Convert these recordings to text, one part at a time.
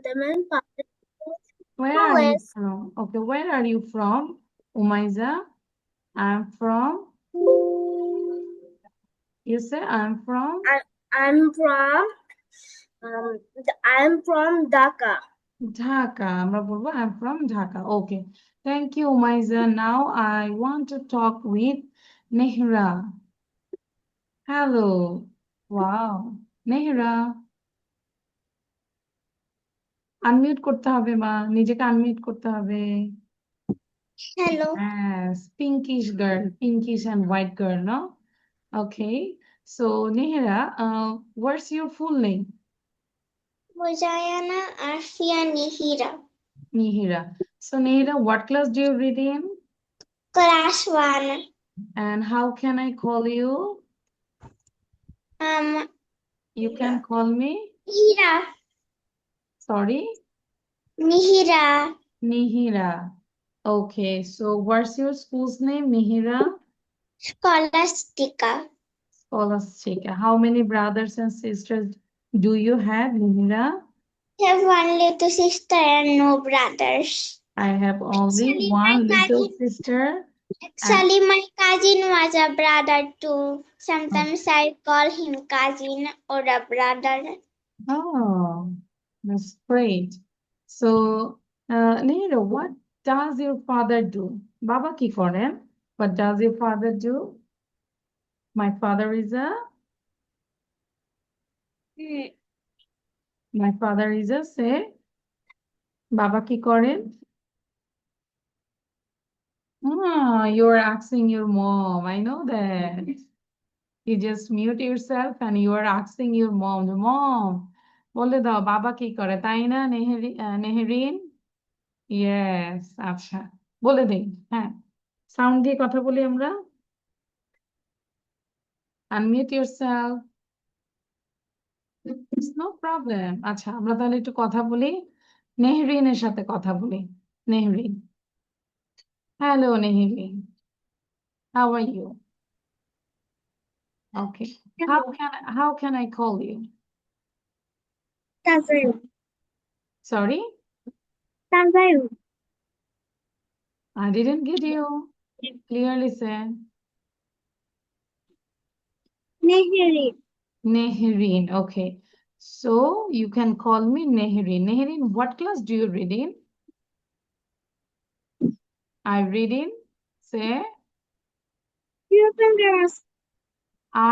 the main part is Where are you vowels. from? Okay, where are you from, Umaiza? I'm from, you say I'm from I'm from I'm from Dhaka. Dhaka. আমরা বলবো I'm from Dhaka. Okay. Thank you, Umaiza. Now I want to talk with Nehra. Hello. Wow. Nehra. Unmute করতে হবে মা, নিজেকে unmute করতে হবে। Hello. Yes, pinkish girl, pinkish and white girl, no? Okay. So Nehra, what's your full name? Mujayana Arfia Nihira. Nehira. So Nehira, what class do you read in? Class 1. And how can I call you? You can call me? Hira. Sorry? Nihira. Nihira. Okay, so what's your school's name, Nihira? Scholastica. Scholastica. How many brothers and sisters do you have, Nihira? I have one little sister and no brothers. I have only Actually, one my little cousin- sister. Actually, my cousin was a brother too. Sometimes I call him cousin or a brother. Oh, that's great. So, Nihira, what does your father do? Baba ki karen? What does your father do? My father is a say, Baba কি করেন? You're asking your mom. I know that. You just mute yourself and you are asking your mom, Mom, বলে দাও বাবা কি করে, তাই না নেহরিন? Yes, আচ্ছা, বলে দিই। হ্যাঁ, সাউন্ড দিয়ে কথা বলি আমরা। Unmute yourself. It's no problem. আচ্ছা, আমরা তাহলে একটু কথা বলি। নেহরিনের সাথে কথা বলি। নেহরিন। Hello, Nehirin. How are you? Okay. How can I call you? Tanzairu. Sorry? Tanzairu. I didn't get you. Clearly say. Nehiri. Nehirin. Okay. So you can call me Nehirin. Nehirin, what class do you read in? I read in. Say.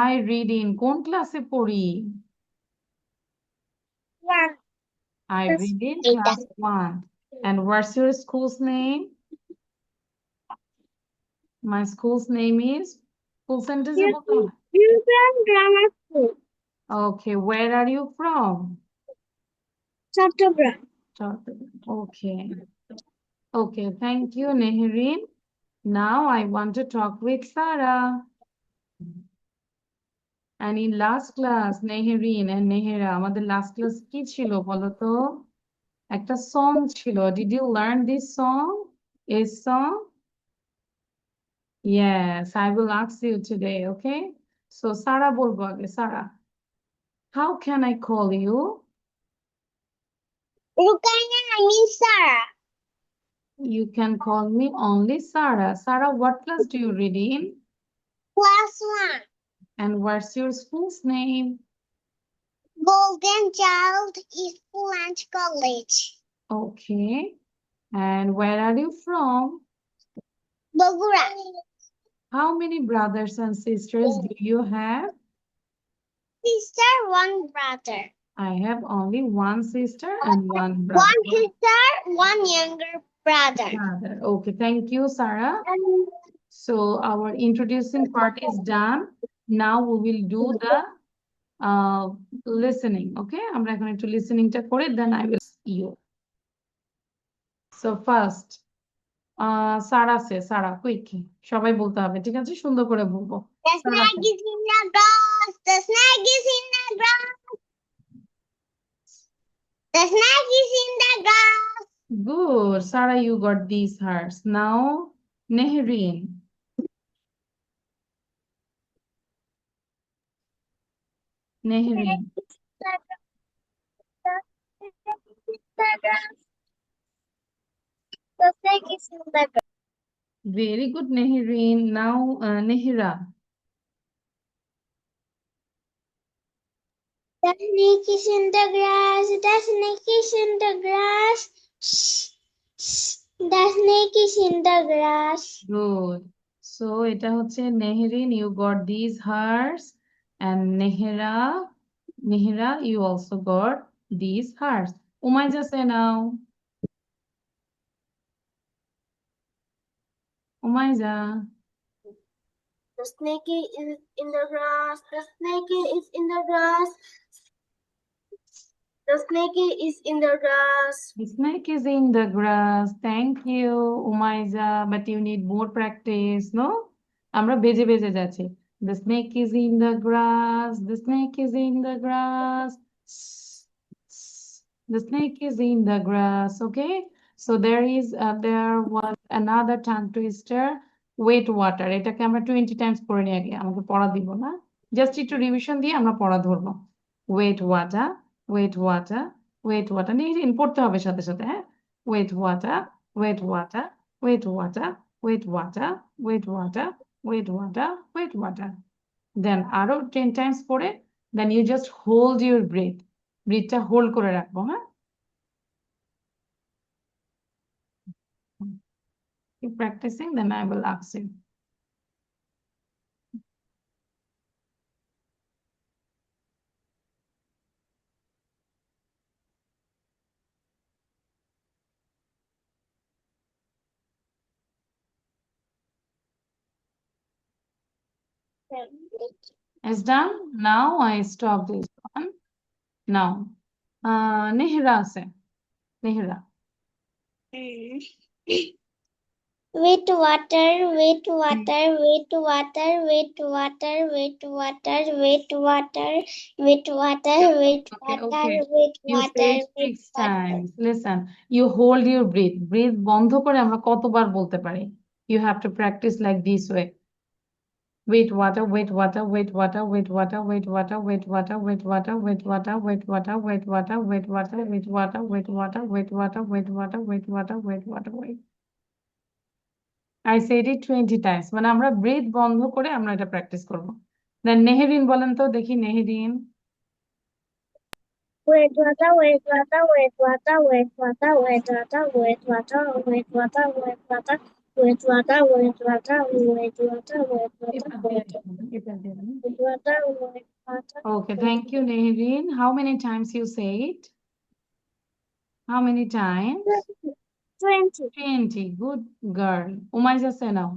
I read in. কোন ক্লাসে পড়ি? 1. I read in class 1. And what's your school's name? My school's name is full sentence. Grammar School. Okay, where are you from? Chattogram. Okay. Okay, thank you, Nehirin. Now I want to talk with Sarah. And in last class, Nehirin and Nehira, আমাদের last class কি ছিল বলো তো? একটা song ছিল. Did you learn this song? A song? Yes, I will ask you today, okay? So Sarah বলবো আগে, Sarah. How can I call you? Rukanya, I mean Sarah. You can call me only Sarah. Sarah, what class do you read in? Class 1. And what's your school's name? Golden Child East Land College. Okay. And where are you from? Bogura. How many brothers and sisters do you have? Sister, 1 brother. I have only one sister and one brother. 1 sister, 1 younger brother. Okay, thank you, Sarah. So our introducing part is done. Now we will do the listening. Okay, আমরা এখন একটু listening টা করে then I will ask you. So first, Sarah say, Sarah, quick. সবাই বলতে হবে, ঠিক আছে? সুন্দর করে বলবো। The snake is in the grass. The snake is in the grass. The snake is in the grass. Good, Sarah, you got these hearts. Now, Nehrin. Nehrin. in the grass. Very good, Nehirin. Now, Nehira. The snake is in the grass. The snake is in the grass. Shh, shh. The snake is in the grass. Good. So এটা হচ্ছে Nehirin, you got these hearts, and Nehira, you also got these hearts. Umayja, say now. Umayja. The snake is in the grass. The snake is in the grass. The snake is in the grass. The snake is in the grass. Thank you, Umayja. But you need more practice, no? আমরা বেজে বেজে যাচ্ছি. The snake is in the grass. The snake is in the grass. The snake is in the grass. Okay. So there was another tongue twister. Wet water. এটাকে আমরা 20 times পড়ে নিয়ে আগে আমাকে পড়া দিব না. Just একটু রিভিশন দিয়ে আমরা পড়া ধরবো. Wet water. Wet water. Wet water নিয়ে পড়তে হবে সাথে সাথে, হ্যাঁ? Wet water, wet water, wet water, wet water, wet water, wet water, wet water. Then আরো 10 টাইমস পড়ে then you just hold your breath. ব্রেথটা হোল্ড করে রাখবো, হ্যাঁ? Keep practicing, then I will ask you. It's done. Now I stop this one. Now, Nehra say. Nehra. Wet water, wet water, wet water, wet water, wet water, wet water, wet water, wet Okay, water, okay. wet You water, say it wet 6 water. times. Listen, you hold your breath. Breathe বন্ধ করে আমরা কতবার বলতে পারি? You have to practice like this way. Wet water, wet water, wet water, wet water, wet water, wet water, wet water, wet water, wet water, wet water, wet water, wet water, wet water, wet water, wet water, wet water, wet water, wet. I said it 20 times. মানে আমরা breadth বন্ধ করে আমরা এটা practice করব। দেন নেহেরিন বলেন তো, দেখি নেহেরিন। Wet water, wet water, wet water, wet water, wet water, wet water, wet water, wet water, wet water, wet water, wet water, wet water, wet water, wet water. Okay, thank you, Neherin. How many times you say it? How many times? 20. 20. Good girl. Umayja, say now.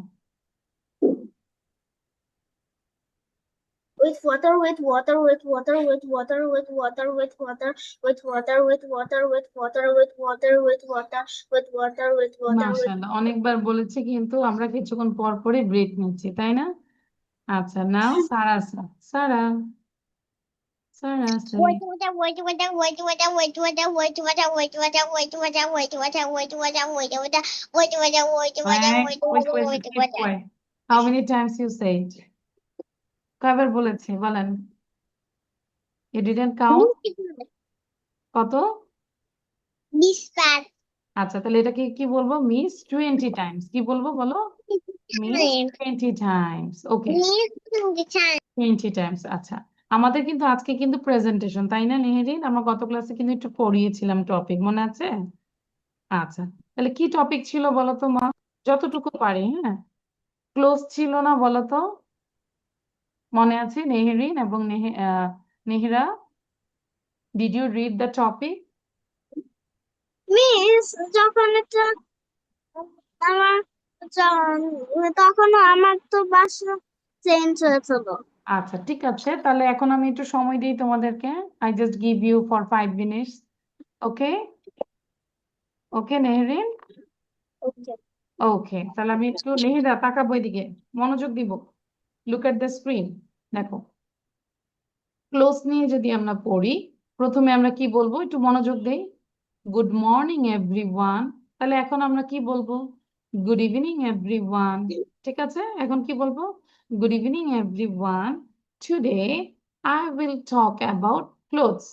With water, with water, with water, with water, with water, with water, with water, with water, with water, with water, with water, with water, with water, with মাশাআল্লাহ, অনেকবার বলেছি কিন্তু আমরা কিছুক্ষণ পর পরই break নিচ্ছি, তাই না? আচ্ছা, নাও সারা সারা সারা say. Wait, water, wait, water, wait, water, wait, water, wait, water, wait, water, wait, water, wait, water, wait, water, wait, water, wait, water, wait, water, wait, Wait, water, wait, keep water. quiet. How many times you say it? কয়বার বলেছি বলেন? You didn't count? কত? 20 বার। আচ্ছা, তাহলে এটাকে কি বলবো? Miss 20 times. কি বলবো বলো? Miss 20 times. Okay, 20 times. আচ্ছা, আমাদের কিন্তু আজকে কিন্তু প্রেজেন্টেশন, তাই না নেহেরিন? আমরা গত ক্লাসে কিন্তু একটু পড়িয়েছিলাম টপিক, মনে আছে? আচ্ছা, তাহলে কি টপিক ছিল বলো তো মা? যতটুকু পারি, হ্যাঁ? ক্লোজ ছিল না বলো তো? মনে আছে নেহেরিন এবং Nehira? Did you read the topic? Miss যখন এটা আমার তখন আমার তো বাসা চেঞ্জ হয়েছিল। আচ্ছা, ঠিক আছে, তাহলে এখন আমি একটু সময় দিই তোমাদেরকে। I just give you for 5 minutes. Okay okay Nehrin, okay. Okay. তাহলে আমি একটু নেহিরা তাকাবো এদিকে, মনোযোগ দিব। Look at the screen. দেখো, ক্লোজ নিয়ে যদি আমরা পড়ি, প্রথমে আমরা কি বলবো একটু মনোযোগ দেই। Good morning everyone. তাহলে এখন আমরা কি বলবো? Good evening everyone. ঠিক আছে, এখন কি বলবো? Good evening everyone. Today I will talk about clothes.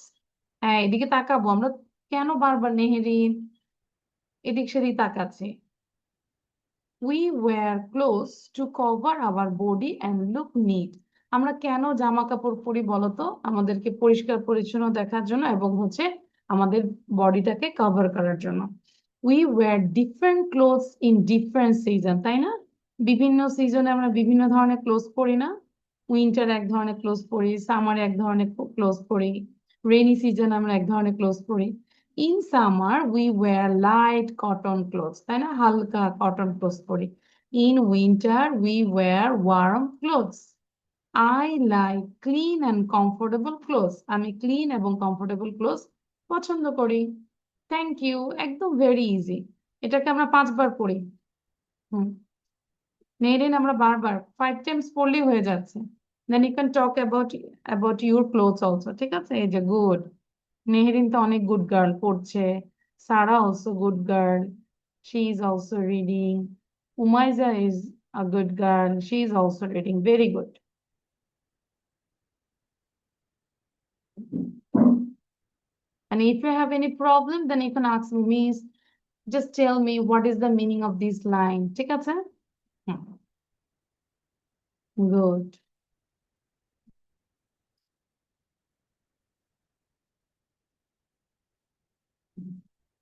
হ্যাঁ, এদিকে তাকাবো আমরা। কেন বারবার নেহেরিন এদিক সেদিক তাকাচ্ছি? We wear clothes to cover our body and look neat. আমরা কেন জামা কাপড় পরি বলতো? আমাদেরকে পরিষ্কার পরিচ্ছন্ন দেখার জন্য এবং হচ্ছে আমাদের বডিটাকে কভার করার জন্য। We wear different clothes in different season, তাই না? বিভিন্ন সিজনে আমরা বিভিন্ন ধরনের ক্লোথস পরি না? উইন্টার এক ধরনের ক্লোথস পরি, সামারে এক ধরনের ক্লোথস পরি, রেইনি সিজন আমরা এক ধরনের ক্লোথস পরি। In summer we wear light cotton clothes, তাই না? হালকা কটন ক্লোথস পরি। In winter we wear warm clothes. I like clean and comfortable clothes. আমি ক্লিন এবং কমফোর্টেবল ক্লোথস পছন্দ করি। Thank you. একদম ভেরি ইজি। এটাকে আমরা 5 বার পড়ি। হুম, নেইরিন আমরা বারবার 5 টাইমস পড়লেই হয়ে যাচ্ছে। Then you can talk about your clothes also. ঠিক আছে, এই যে গুড। নেহরিন তো অনেক গুড গার্ল, পড়ছে। Sara also good girl, she is also reading. Umaiza is a good girl, she is also reading. Very good. And if you have any problem, then you can ask me, just tell me what is the meaning of this line. ঠিক আছে? Good.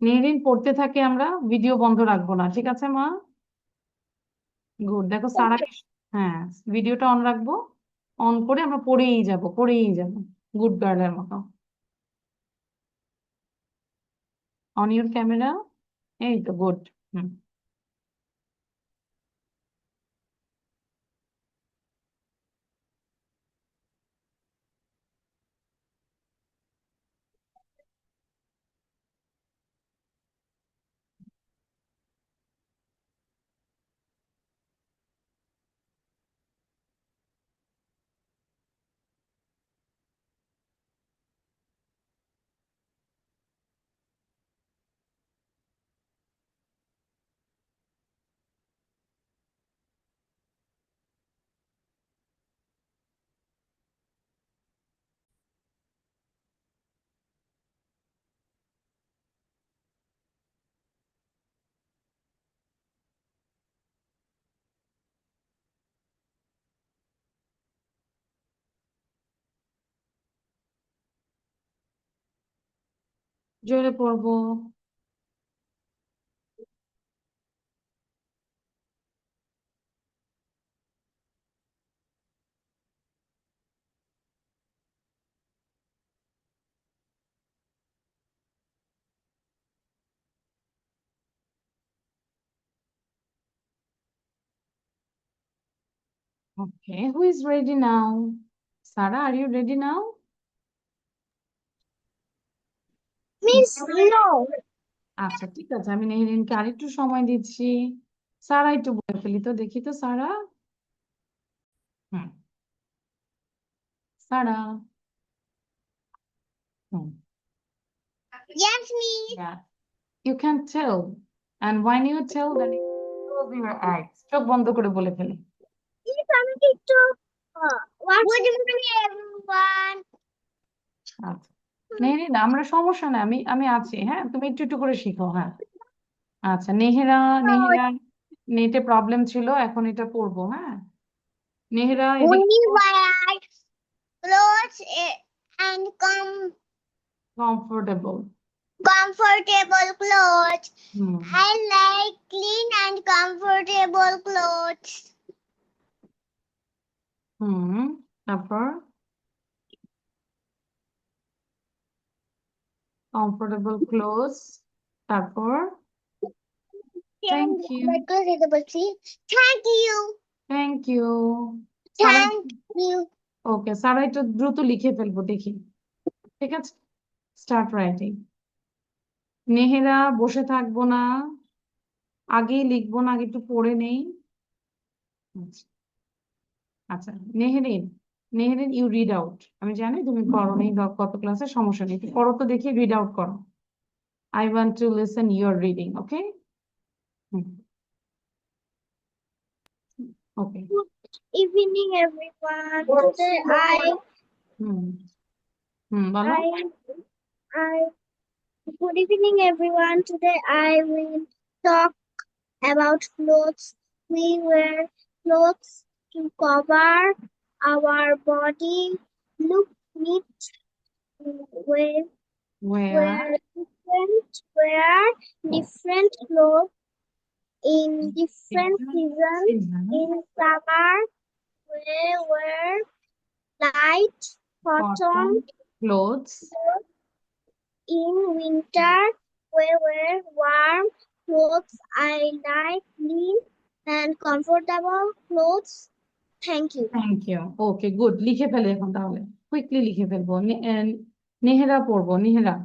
নেহরিন পড়তে থাকে, আমরা video বন্ধ রাখবো না। ঠিক আছে মা? গুড। দেখো সারা, হ্যাঁ, ভিডিওটা অন রাখবো, অন করে আমরা পড়েই যাব গুড গার্লের মতো। On your camera. এই তো গুড। হুম, জোরে পড়বো। Okay, who is ready now? Sarah, are you ready now? Miss, no. আচ্ছা ঠিক আছে, আমি নেহরিনকে আরেকটু সময় দিচ্ছি। সারা একটু বলে ফেলি তো, দেখি তো সারা। হুম, সারা। হুম, Yes, Miss. yeah, you can tell, and when you tell, then you close your eyes, চোখ বন্ধ করে বলে ফেলি। Miss, আমি একটু Good morning, everyone. আচ্ছা নেহরিন, আমরা সমস্যা নাই, আমি আমি আছি, হ্যাঁ, তুমি একটু একটু করে শিখো। হ্যাঁ, আচ্ছা নেহেরা, নেহেরা নেটে প্রবলেম ছিল, এখন এটা পড়বো। হ্যাঁ, নেহেরা এদিকে। We wear clothes and comfortable. comfortable clothes. Hmm, I like clean and comfortable clothes. Hmm, তারপর কমফোর্টেবল ক্লোথস, তারপর thank you. Thank you. Thank you. Sara, Thank you. Okay Sara একটু দ্রুত লিখে ফেলবো দেখি। ঠিক আছে, স্টার্ট রাইটিং। নেহেরা বসে থাকবো না, আগেই লিখবো না, আগে একটু পড়ে নেই। আচ্ছা, আচ্ছা নেহরিন, নেহরিন ইউ রিড আউট। আমি জানি তুমি পড়ো নেই কত ক্লাসে, সমস্যা নেই, একটু পড়ো তো দেখি, রিড আউট করো। I want to listen your reading. Okay, okay. Good evening, everyone. Today হুম, হুম, বলো। I, good evening, everyone. Today I will talk about clothes. We wear clothes to cover our body. Look neat. We Where? wear different clothes in different Different seasons. season. In summer, we wear light cotton Cotton clothes. clothes. In winter, we wear warm clothes. I like clean and comfortable clothes. Thank you. Thank you okay good লিখে ফেলে এখন তাহলে quickly লিখে ফেলবো নেহেরা পড়বো নেহেরা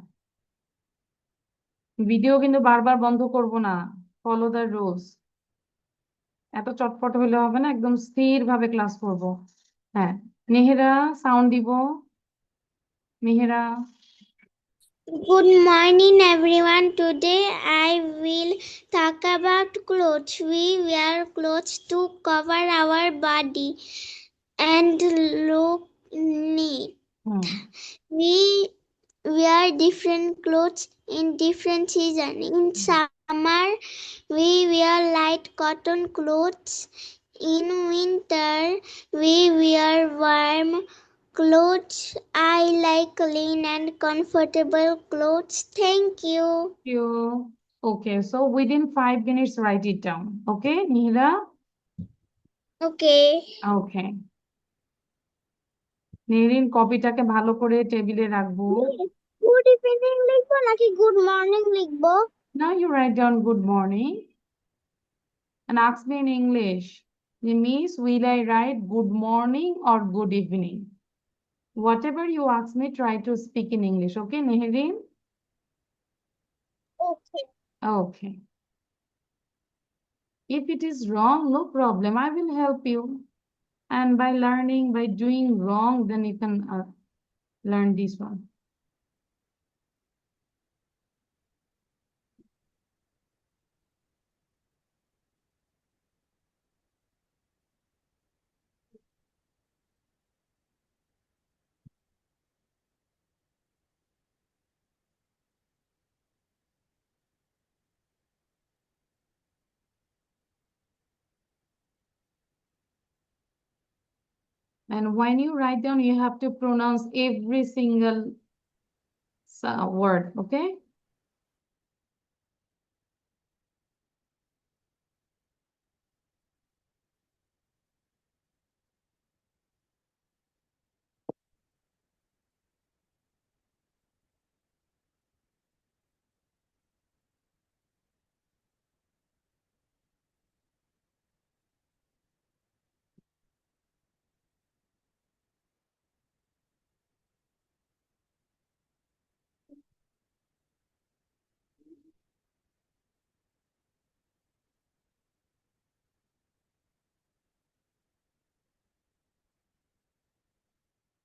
video কিন্তু বারবার বন্ধ করব না ফলো দ্য রুলস এত চটপট হলে হবে না একদম স্থির ভাবে ক্লাস করব হ্যাঁ নেহেরা সাউন্ড দিব নেহেরা Good morning, everyone. Today I will talk about clothes. We wear clothes to cover our body and look neat. Hmm We wear different clothes in different seasons. In summer, we wear light cotton clothes. In winter, we wear warm clothes. I like clean and comfortable clothes. Thank you. you okay so within 5 minutes write it down okay নেহেরা Okay. okay নেহরিন কপিটাকে ভালো করে টেবিলে রাখবো good evening লিখবো নাকি good morning লিখবো? now you write down good morning and ask me in English. Miss, will I write good morning or good evening? Whatever you ask me, try to speak in English. Okay, Neherin? Okay. Okay. If it is wrong, no problem. I will help you. And by learning, by doing wrong, then you can learn this one. And when you write down, you have to pronounce every single word. Okay?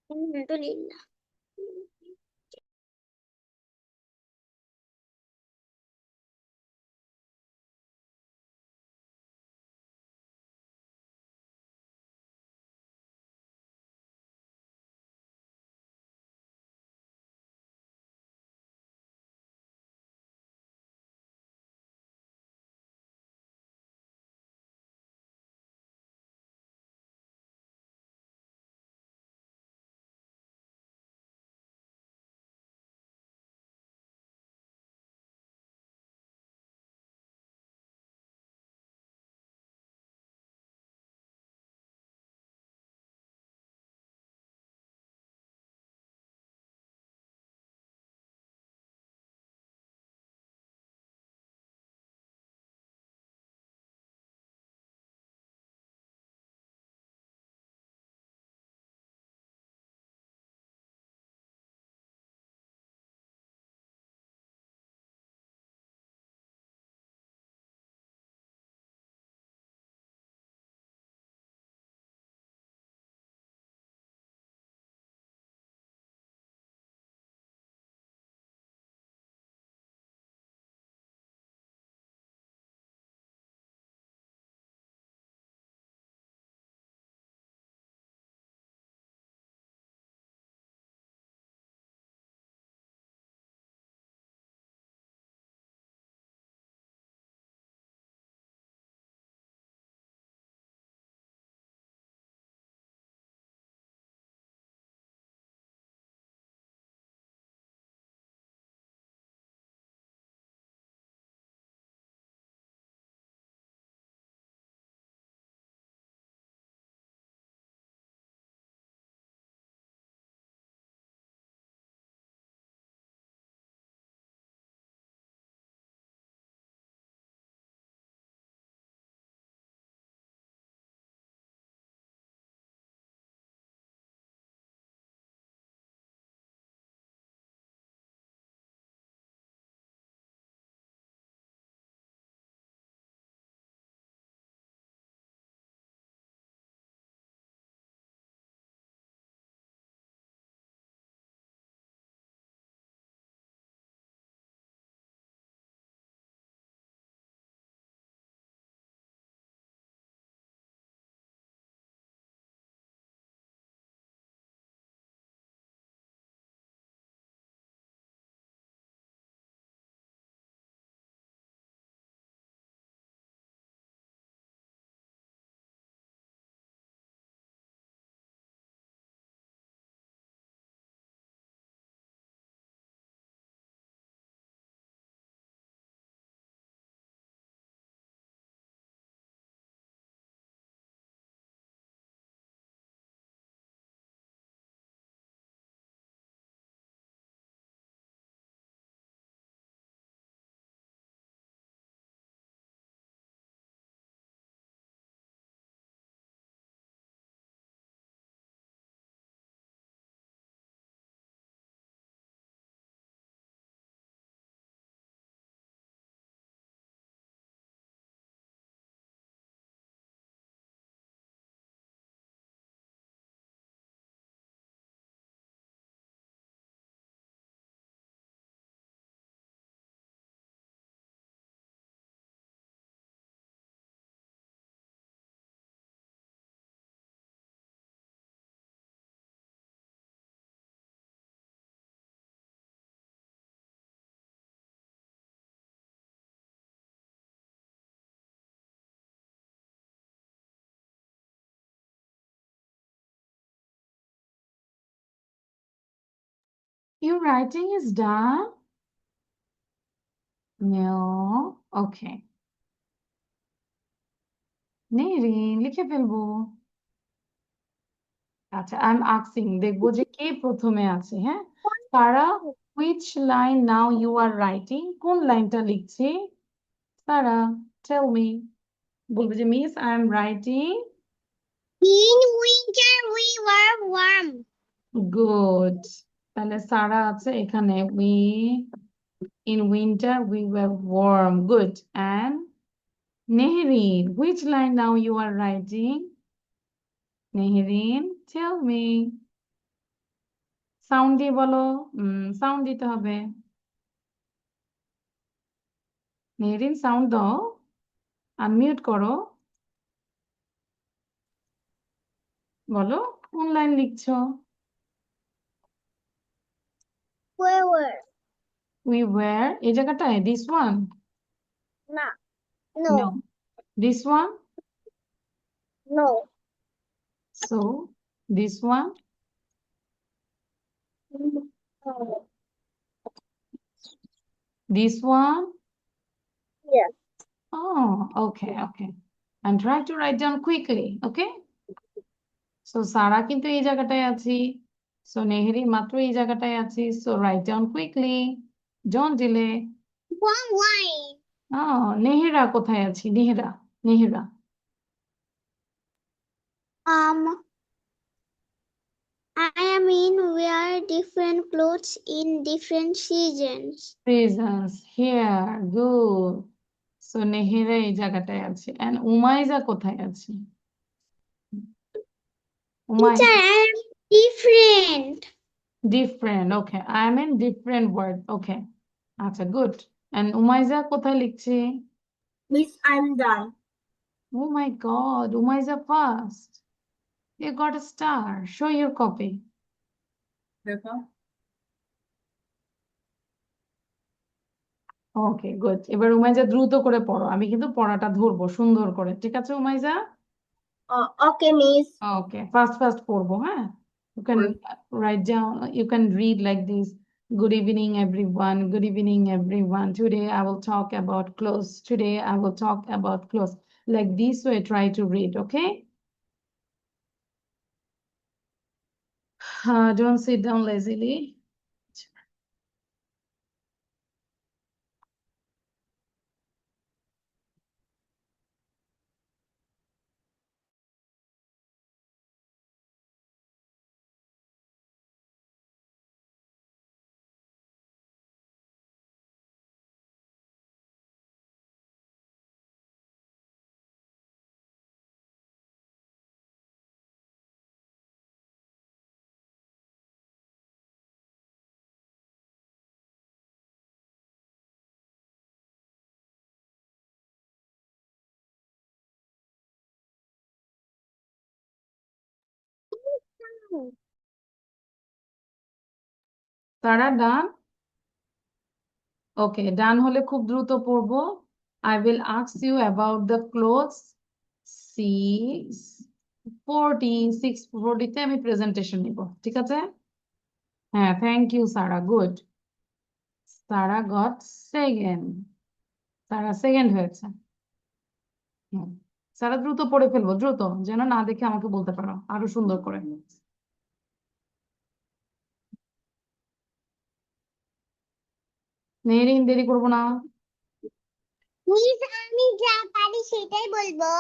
আলহামদুলিল্লাহ। Your writing is done? No. Okay. নেরিন লিখে ফেলবো। আচ্ছা, I am asking, দেখবো যে কে প্রথমে আছে। হ্যাঁ, সারা, which line now you are writing? কোন লাইনটা লিখছি? সারা, tell me. বলবে যে miss I am writing. In winter we were warm. Good. তাহলে সারা আছে এখানে, we in winter we were warm. Good. And Nehrin, which line now you are writing? Nehrin, tell me. Sound দিয়ে বলো। Sound দিতে হবে। নেহরিন sound দাও, unmute করো, বলো কোন লাইন লিখছো? Where were? We were, এই জায়গাটায়, this one? No. No. No. This one? No. So, this one? No. This one? Yes. Oh, okay, okay. I'm trying to write down quickly, okay? So, সারা কিন্তু এই জায়গাটায় আছি। So, নেহরিন মাত্র এই জায়গাটায় আছি। So, write down quickly. Don't delay. One line. Oh, নেহেরা কোথায় আছি? নেহেরা, নেহেরা। I am in wear different clothes in different seasons. Presence here, good. So নেহেরা এই জায়গাটায় আছে। And উমাইজা কোথায় আছে? Teacher, Umaiza, I am different. different, okay. I am in different word, okay. আচ্ছা, good. And Umaiza কোথায় লিখছে? Miss, I'm done. Oh my God, Umaiza first. You got a star. Show your copy. দেখো। ওকে, good. এবার উমাইজা দ্রুত করে পড়ো, আমি কিন্তু পড়াটা ধরবো সুন্দর করে, ঠিক আছে উমাইজা? Okay, Miss. ওকে, ফাস্ট ফাস্ট পড়বো, হ্যাঁ? You can write down, you can read like this. Good evening, everyone. Good evening, everyone. Today I will talk about clothes. Today I will talk about clothes. Like this way, try to read, okay? Don't sit down lazily. তারা ডান? ওকে, ডান হলে খুব দ্রুত পড়বো। I will ask you about the clothes. 6:40 তে আমি presentation নিব, ঠিক আছে? হ্যাঁ, thank you Sara, good. Sara got second, Sara second হয়েছে। হুম, সারা দ্রুত পড়ে ফেলবো, দ্রুত, যেন না দেখে আমাকে বলতে পারো আরো সুন্দর করে। নেরিন, দেরি করবো না। মিস, আমি যা পারি সেটাই বলবো।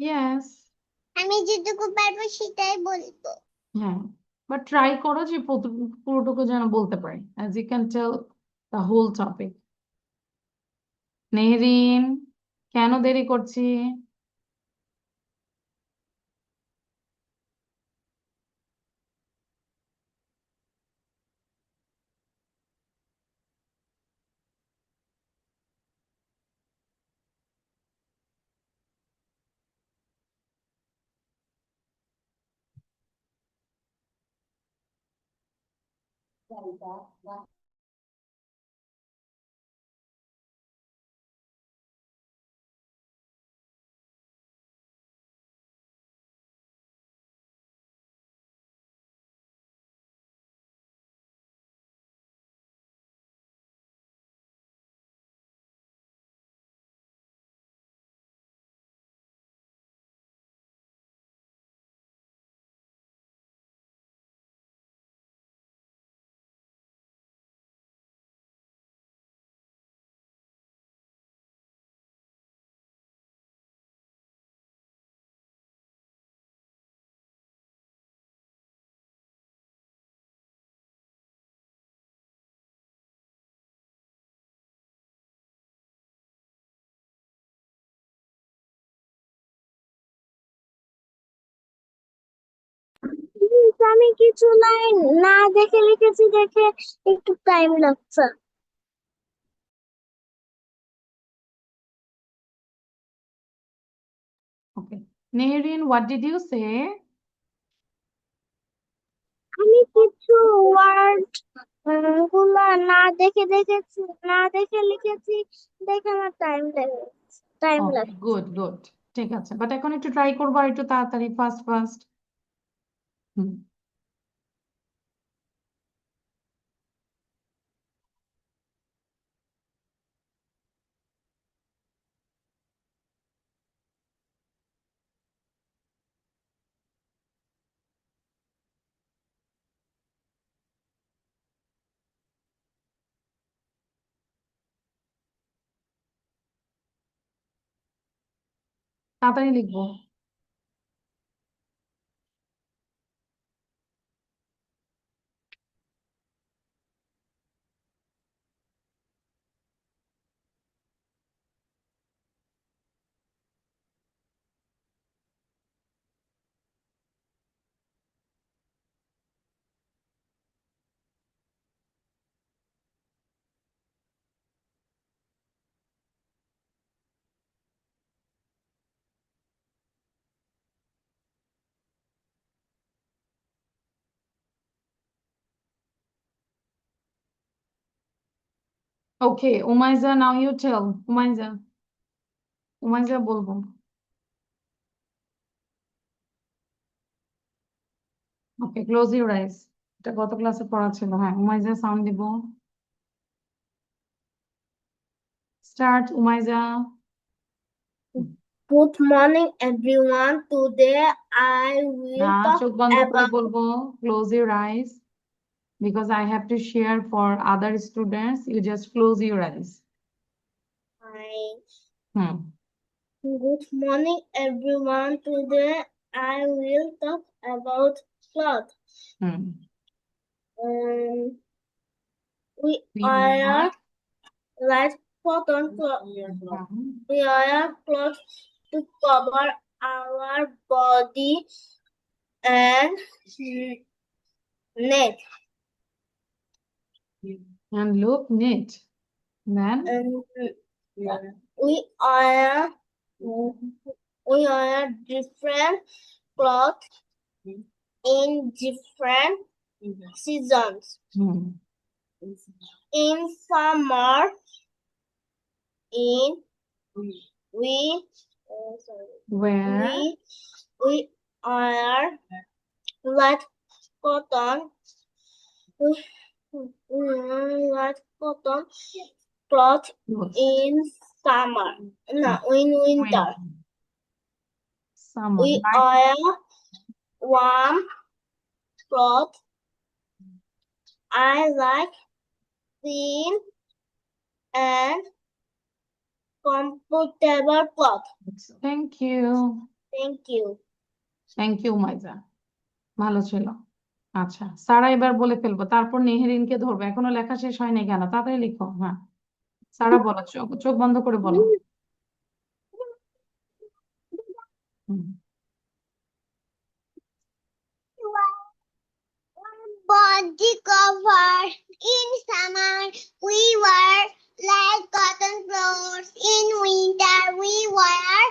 ইয়েস। আমি যেটুকু পারবো সেটাই বলবো। হ্যাঁ, বাট ট্রাই করো যে পুরোটুকু যেন বলতে পারি, as you can tell the whole topic. নেহরিন, কেন দেরি করছি? আমি কিছু লাইন না দেখে লিখেছি দেখে একটু টাইম লাগছে। Okay. Nehrin, what did you say? আমি কিছু ওয়ার্ড গুলা না দেখে লিখেছি দেখে আমার টাইম Okay, লাগে। good, good. ঠিক আছে, বাট এখন একটু ট্রাই করবো আর একটু তাড়াতাড়ি ফাস্ট ফাস্ট। হুম, তাড়াতাড়ি লিখবো। Okay, Umaiza, now you tell. Umaiza বলবো। Okay, close your eyes. এটা গত ক্লাসে পড়া ছিল। হ্যাঁ, উমাইজা সাউন্ড দিব। Start, Umaiza. Good morning everyone. Today I will না, talk চোখ বন্ধ করে about বলবো। Close your eyes because I have to share for other students. You just close your eyes. my hmm, good morning everyone. Today I will talk about cloth. Hmm. We We are wear, like cotton cloth. Hmm, We are clothes to cover our body and neck. and look neat. Then, And we are different clothes in different seasons. Hmm, In summer, in we wear, we are light cotton. We are light cotton cloth clothes. in summer. No, in winter. Summer, We right? are warm cloth. I like thin and comfortable cloth. Thank you. Thank you. Thank you, মাইজা। ভালো ছিল। আচ্ছা, সারা এবার বলে ফেলবো, তারপর নেহরিনকে ধরবো। এখনো লেখা শেষ হয়নি কেন? তাড়াতাড়ি লিখো। হ্যাঁ, সারা বলো, চোখ চোখ বন্ধ করে বলো। হুম, Body cover. In summer, we wear light cotton clothes. In winter, we wear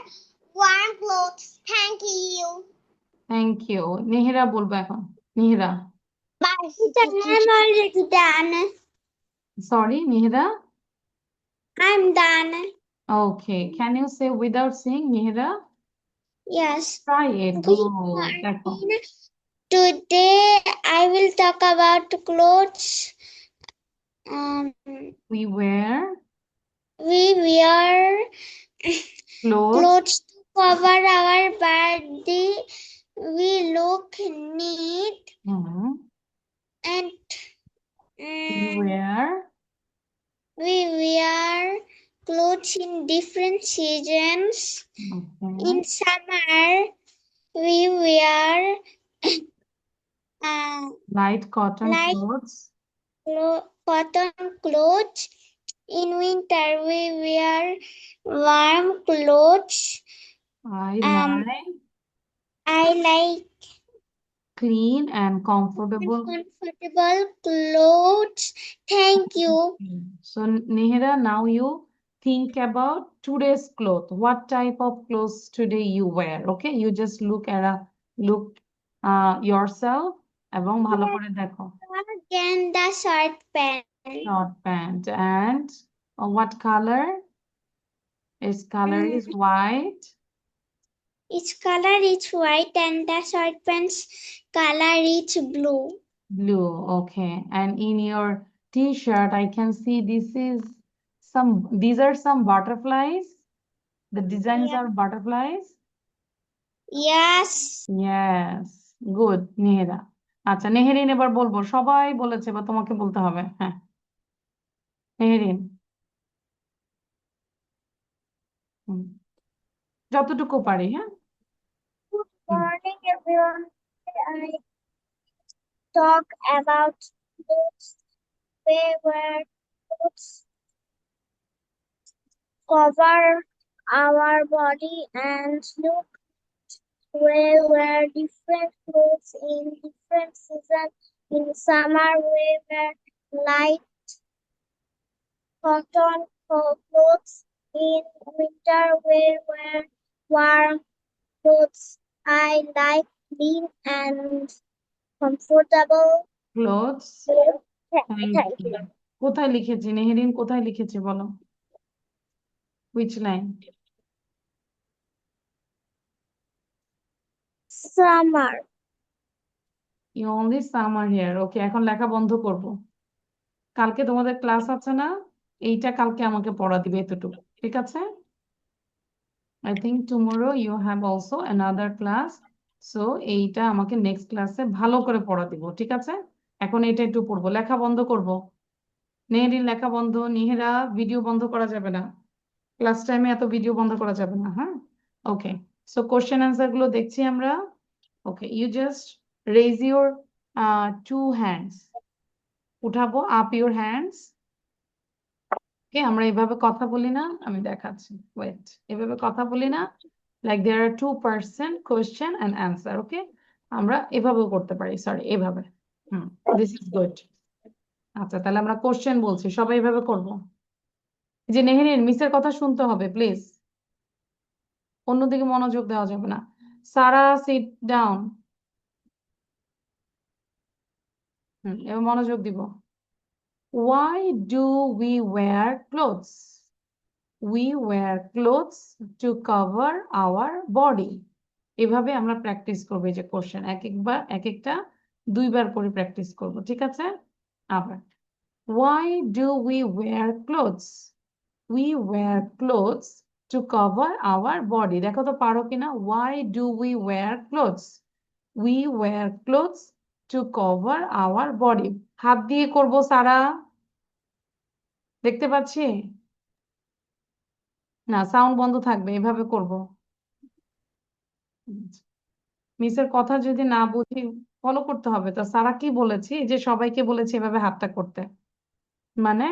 warm clothes. Thank you. Thank you. Nehira বলবো এখন। Nehira, I'm already done. Sorry Nehira. I'm done. Okay, can you say without saying, Nehira? Yes. Try it. Good Good. দেখো। morning. Today I will talk about clothes. We wear We wear clothes. clothes to cover our body. We look neat hmm, and we wear we wear clothes in different seasons. okay, In summer, we wear light cotton light clothes. cotton clothes. In winter, we wear warm clothes. I Um, like I like clean and comfortable. Comfortable clothes. Thank you. So Nehera, now you think about today's clothes. What type of clothes today you wear? Okay, you just look yourself এবং ভালো করে দেখো. Again, the short pant. Short pant and what color? Its color is white. Its color is white and the short pants color is blue. Blue, okay. And in your t-shirt, I can see these are some butterflies. The designs are butterflies. Yes. Yes, good, নেহেরা। আচ্ছা, নেহেরিন এবার বলবো, সবাই বলেছে বা তোমাকে বলতে হবে। হ্যাঁ, নেহেরিন, হুম, যতটুকু পারি। হ্যাঁ, Good hmm, morning, everyone. I talk about clothes. We wear clothes cover our body and look. We wear different clothes in different seasons. In summer, we wear light cotton clothes. In winter, we wear warm clothes. I like clean and comfortable clothes, clothes. thank Thank you। you. কোথায় লিখেছি নেহেরিন, কোথায় লিখেছি বলো, which line? Summer. You only summer here, okay। এখন লেখা বন্ধ করব। কালকে তোমাদের ক্লাস আছে না, এইটা কালকে আমাকে পড়া দিবে এতটুকু, ঠিক আছে? I think tomorrow you have also another class, so এইটা আমাকে নেক্সট ক্লাসে ভালো করে পড়া দিব, ঠিক আছে? এখন এটা একটু পড়বো, লেখা বন্ধ করব। নেহেরির লেখা বন্ধ, নিহেরা ভিডিও বন্ধ করা যাবে না, ক্লাস টাইমে এত ভিডিও বন্ধ করা যাবে না। হ্যাঁ, ওকে। সো কোশ্চেন অ্যান্সার গুলো দেখছি আমরা। Okay, you just raise your two hands, উঠাবো আপ ইউর হ্যান্ডস। ওকে, আমরা এভাবে কথা বলি না, আমি দেখাচ্ছি, ওয়েট, এভাবে কথা বলি না, like there are 2% question and answer. Okay, আমরা এভাবেও করতে পারি, সরি এভাবে। This is good. আচ্ছা, তাহলে আমরা কোশ্চেন বলছি, সবাই এভাবে করবো। যে নেহেরিন, মিসের কথা শুনতে হবে প্লিজ, অন্যদিকে মনোযোগ দেওয়া যাবে না। সারা, সিট ডাউন। এবার মনোযোগ দিব। Why do we wear clothes? We wear clothes to cover our body. এভাবে আমরা প্র্যাকটিস করবো, এই যে কোশ্চেন এক একটা দুইবার করে প্র্যাকটিস করব, ঠিক আছে? আবার, why do we wear clothes? We wear clothes to cover our body. দেখো তো পারো কিনা, why do we wear clothes? We wear clothes to cover our body. হাত দিয়ে করব সারা, দেখতে পাচ্ছি না, সাউন্ড বন্ধ থাকবে, এভাবে করব। মিসের কথা যদি না বুঝি ফলো করতে হবে তো। সারা কি বলেছি, যে সবাইকে বলেছি এভাবে হাতটা করতে, মানে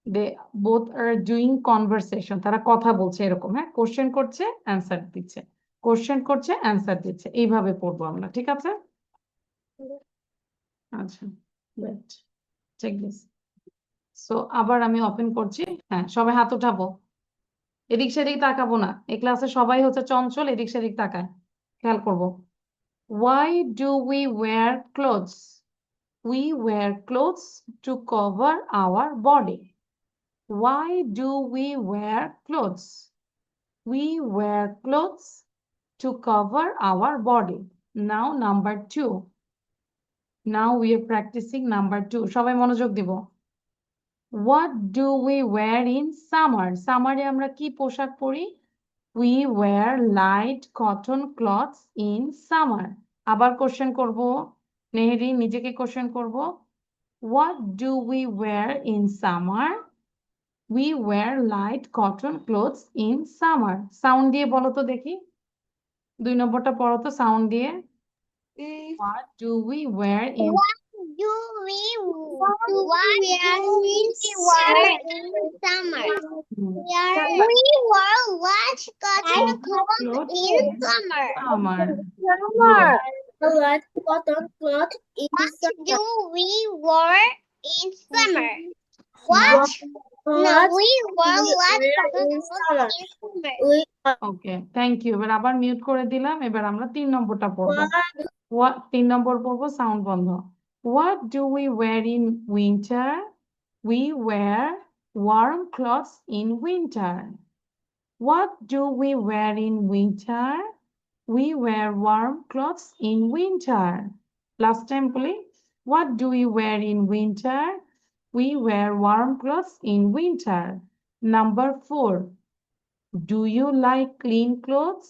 they both are doing conversation, তারা কথা বলছে এরকম। হ্যাঁ, কোশ্চেন করছে অ্যান্সার দিচ্ছে, কোশ্চেন করছে অ্যান্সার দিচ্ছে, এইভাবে পড়বো আমরা, ঠিক আছে? আচ্ছা, ওয়েট, চেক দিস। সো আবার আমি ওপেন করছি। হ্যাঁ, সবাই হাত উঠাবো, এদিক সেদিক তাকাবো না, এই ক্লাসে সবাই হচ্ছে চঞ্চল, এদিক সেদিক তাকায়, খেয়াল করবো। Why do we wear clothes? We wear clothes to cover our body. Why do we wear clothes? We wear clothes to cover our body. Now number 2. Now we are practicing number 2. সবাই মনোযোগ দিব। What do we wear in summer? Summer এ আমরা কি পোশাক পরি? We wear light cotton cloths in summer. আবার question করব, নেহেরি নিজেকে কোশ্চেন করব। What do we wear in summer? We wear light cotton clothes in summer. Sound দিয়ে বলো তো দেখি, 2 নম্বরটা পড়ো তো সাউন্ড দিয়ে। What do we wear in Do we wear in summer? We wear large cotton clothes in summer. summer? Summer. white cotton cloth in What summer? do we wear in summer? What? No, What we wear we white wear cotton in cloth summer? in summer. We okay, thank you. এবার আবার mute করে দিলাম। এবার আমরা 3 নম্বরটা পড়বো। what 3 নম্বর পড়বো, sound বন্ধ। What do we wear in winter? We wear warm clothes in winter. What do we wear in winter? We wear warm clothes in winter. Last time, please. What do we wear in winter? We wear warm clothes in winter. Number 4. Do you like clean clothes?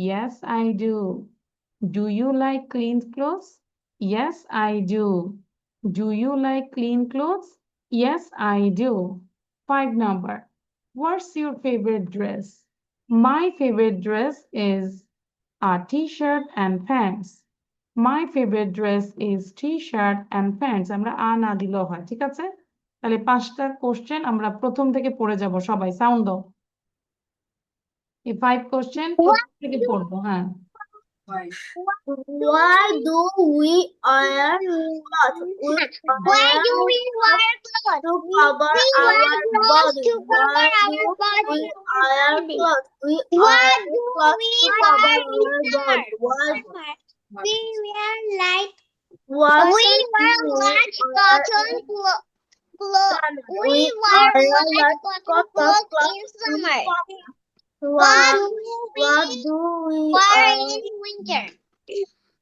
Yes, I do. Do you like clean clothes? Yes, I do. Do you like clean clothes? Yes, I do. 5 number. What's your favorite dress? My favorite dress is a t-shirt and pants. My favorite dress is t-shirt and pants. আমরা না দিলেও হয়, ঠিক আছে? তাহলে 5টা question আমরা প্রথম থেকে পড়ে যাব সবাই, সাউন্ড দাও। এই 5 কোশ্চেন প্রথম থেকে পড়বো। হ্যাঁ, why do we wear clothes? We Why wear do we wear clothes? to cover We wear our clothes body. to cover Why our do body. we wear clothes? We Why wear do clothes we to cover wear our body. Why We wear like what we wear do large we cotton wear clothes. we We wear wear large like cotton cotton clothes in clothes in summer. summer? What What do do we we wear wear? in winter?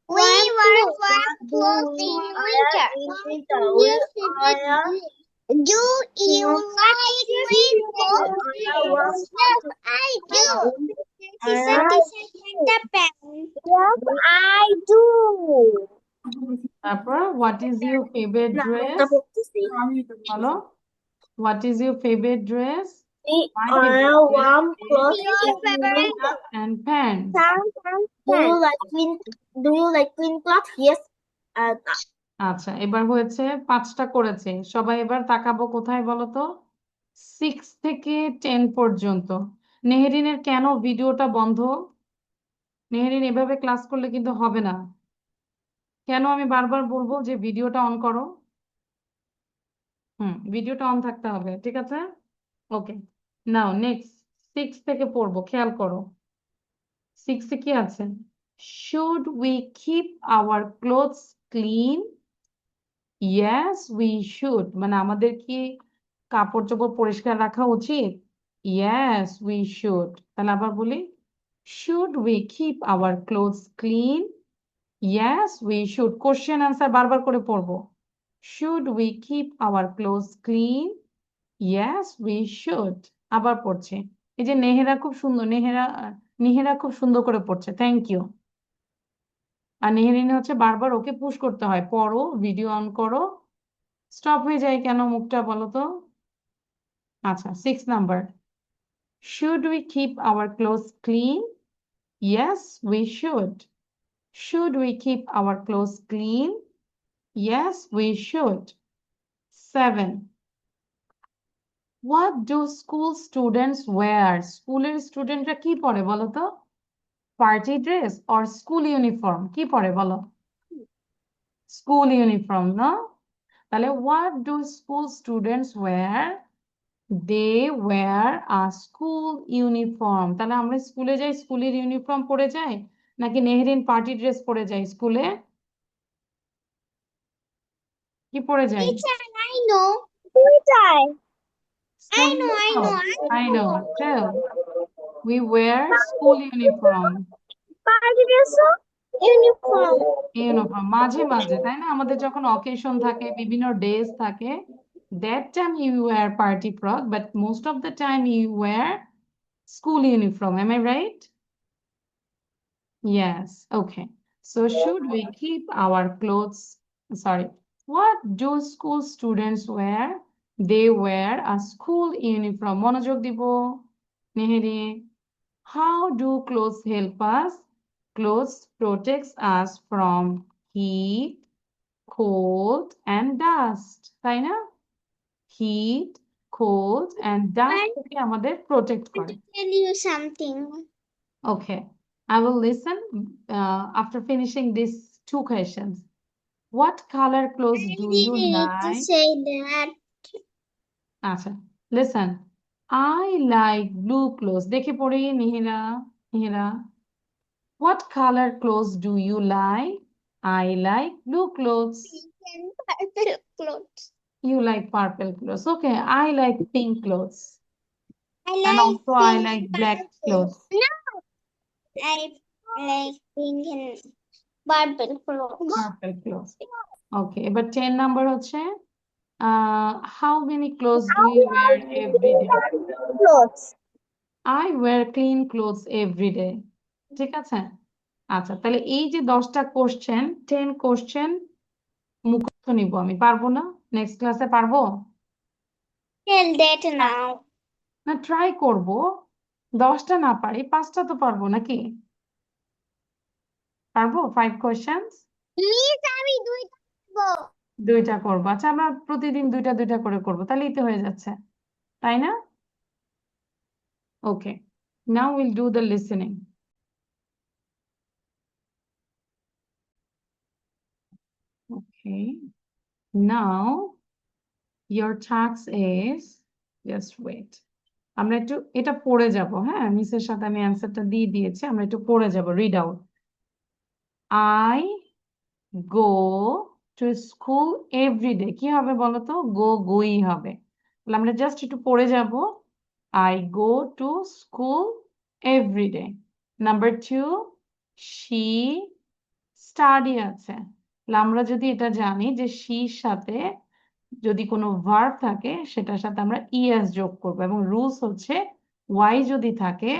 We wear warm What do clothes we in wear winter. in winter? We wear Do you like clean clothes? wear warm Yes, I do. Yes, I do. তারপর what is your favorite dress? বলো, what is your favorite dress? We My wear favorite dress warm is clothes Your in favorite winter. and pants. Do you like clean clothes? Yes. আচ্ছা, এবার হয়েছে 5টা করেছে। সবাই এবার তাকাবো কোথায় বলো তো? 6 থেকে 10 পর্যন্ত। নেহেরিনের কেন ভিডিওটা বন্ধ? নেহেরিন, এভাবে ক্লাস করলে কিন্তু হবে না। কেন আমি বারবার বলবো যে ভিডিওটা অন করো? ভিডিওটা অন থাকতে হবে, ঠিক আছে? ওকে, নাও নেক্সট 6 থেকে পড়বো, খেয়াল করো। 6 এ কি আছে? Should we keep our clothes clean? Yes, we should. মানে আমাদের কি কাপড় চোপড় পরিষ্কার রাখা উচিত? Yes, we should. তাহলে আবার বলি, should we keep our clothes clean? Yes, we should. Question answer বারবার করে পড়বো। Should we keep our clothes clean? Yes, we should. আবার পড়ছে। এই যে নেহেরা খুব সুন্দর, নিহেরা খুব সুন্দর করে পড়ছে, থ্যাংক ইউ। আর নেহেরিনে হচ্ছে বারবার ওকে পুশ করতে হয়, পড়ো, ভিডিও অন করো। স্টপ হয়ে যায় কেন মুখটা বলো তো? আচ্ছা, 6 number. Should we keep our clothes clean? Yes, we should. Should we keep our clothes clean? Yes, we should. 7. What do school students wear? স্কুলের স্টুডেন্টরা কি পরে বলো তো? Party dress or school uniform? কি পরে বলো? স্কুল ইউনিফর্ম, না? তাহলে what do school students wear? They wear a school uniform. তাহলে আমরা স্কুলে যাই, স্কুলের ইউনিফর্ম পরে যাই, নাকি নেহরিন পার্টি ড্রেস পরে যাই স্কুলে? কি পরে যাই? Teacher, I know. Teacher. School uniform. I know. Tell. We wear school uniform. Party dress uniform. Uniform মাঝে মাঝে, তাই না? আমাদের যখন অকেশন থাকে, বিভিন্ন ডেজ থাকে, that time you wear party frock, but most of the time you wear school uniform. Am I right? Yes. Okay. So should we keep our clothes? Sorry. What do school students wear? They wear a school uniform. মনোযোগ দিব nihari. How do clothes help us? Clothes protects us from heat, cold, and dust. তাই না? Heat, cold, and dust থেকে আমাদের protect করে। Tell you something. Okay, I will listen after finishing this two questions. What color clothes I do really you need to like? say that. আচ্ছা, listen. I like blue clothes. দেখে পড়ি নিহিরা. What color clothes do you like? I like blue clothes. Pink and purple clothes. You like purple clothes. Okay, I like pink clothes. I And like also I pink like and black purple. clothes. No, I like pink and purple clothes. Purple clothes. Okay, এবার 10 number হচ্ছে how many clothes do you wear every day? Clothes. I wear clean clothes every day. ঠিক আছে? আচ্ছা, তাহলে এই যে 10টা question 10 question মুখস্থ নিব আমি, পারবো না? নেক্সট ক্লাসে পারবো? Tell that now. না, ট্রাই করব। 10টা না পারি 5টা তো পারবো নাকি? পারবো 5 কোশ্চেন্স? Miss, আমি দুইটা করবো। 2টা করবো। আচ্ছা, আমরা প্রতিদিন 2টা করে করবো, তাহলেই তো হয়ে যাচ্ছে, তাই না? Okay, now will do the listening. Okay, now your task is, just wait. আমরা একটু এটা পড়ে যাব, হ্যাঁ? মিসের সাথে আমি অ্যান্সারটা দিয়ে দিয়েছি, আমরা একটু পড়ে যাব। Read out. I go to school every day. কি হবে বলো তো? গোই হবে। তাহলে আমরা জাস্ট একটু পড়ে যাব। I go to school every day. Number 2, she study আছে। তাহলে আমরা যদি এটা জানি যে sheর সাথে যদি কোনো ভার্ব থাকে সেটার সাথে আমরা es যোগ করব, এবং রুলস হচ্ছে y যদি থাকে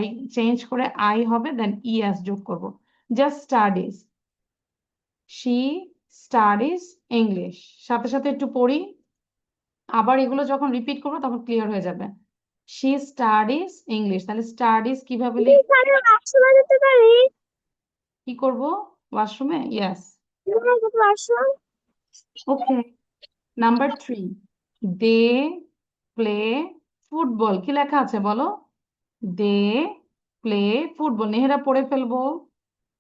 y চেঞ্জ করে I হবে, দেন es যোগ করব। Just studies, she studies English। সাথে সাথে একটু পড়ি, আবার এগুলো যখন রিপিট করবো তখন ক্লিয়ার হয়ে যাবে। she studies English, তাহলে স্টাডিজ কিভাবে লিখব? আমি ওয়াশরুমে যেতে পারি? কি করব? ওয়াশরুমে? Yes. Washroom. Okay, number 3, they play football. কি লেখা আছে বলো? দে প্লে ফুটবল। নেহেরা পড়ে ফেলবো।